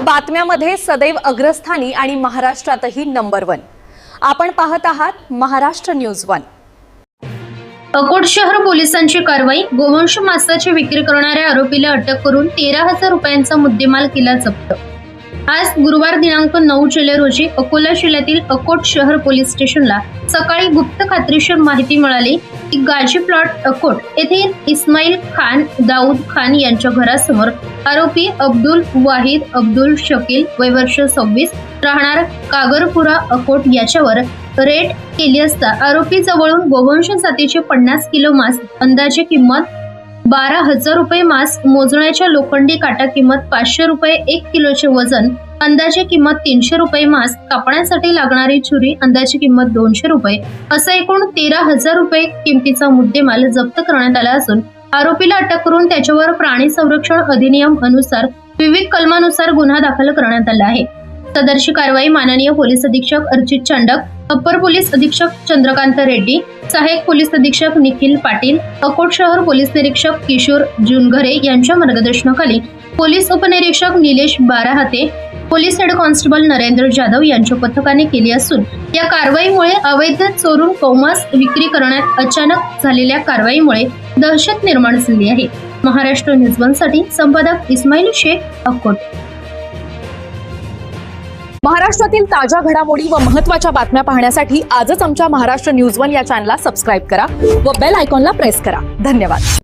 बातम्यामध्ये सदैव अग्रस्थानी आणि महाराष्ट्रातही नंबर 1। आपण पाहत आहात महाराष्ट्र न्यूज 1। अकोट शहर पोलिसांची कारवाई। गोवंश मांसाची विक्री करणाऱ्या आरोपीला अटक करून 13,000 रुपयांचा मुद्देमाल केला जप्त। आज गुरुवार दिनांक 9 जुलै रोजी अकोला जिल्ह्यातील अकोट शहर पोलीस स्टेशनला सकाळी गुप्त खात्रीशीर माहिती मिळाली की गाजी प्लॉट अकोट येथील इस्माईल खान दाऊद खान यांच्या घरासमोर आरोपी अब्दुल वाहिद अब्दुल शकील वय वर्ष 26 राहणार कागरपुरा अकोट याच्यावर रेड केली असता आरोपी जवळून गोवंश जातीचे 50 किलो मांस अंदाजे किंमत 12,000 रुपये, मांस मोजण्याच्या लोखंडी काटा किंमत 500 रुपये, 1 किलोचे वजन अंदाजे किंमत 300 रुपये, मांस कापण्यासाठी लागणारी छुरी अंदाजे किंमत 200 रुपये असं एकूण 13,000 रुपये किमतीचा मुद्देमाल जप्त करण्यात आला असून आरोपीला अटक करून त्याच्यावर प्राणी संरक्षण अधिनियम अनुसार विविध कलमानुसार गुन्हा दाखल करण्यात आला आहे। सदरची कारवाई माननीय पोलीस अधीक्षक अर्चित चांडक, अप्पर पोलीस अधीक्षक चंद्रकांत रेड्डी, सहाय्यक पोलीस अधीक्षक निखिल पाटील, अकोट शहर पोलीस निरीक्षक किशोर जुनघरे यांच्या मार्गदर्शनाखाली पोलीस उपनिरीक्षक Nilesh Barahate, police head constable Narendra Jadhav यांच्या पथकाने केली असून या कारवाईमुळे अवैध चोरून गोमांस विक्री करण्यात अचानक झालेल्या कारवाईमुळे दहशत निर्माण झाली आहे। महाराष्ट्र न्यूज 1 साठी संपादक इस्माईल शेख, अकोट। महाराष्ट्रातील ताज्या घडामोडी व महत्त्वाच्या बातम्या पाहण्यासाठी आजच आमच्या महाराष्ट्र न्यूज 1 या चॅनलला सबस्क्राइब करा व बेल आयकॉनला प्रेस करा। धन्यवाद।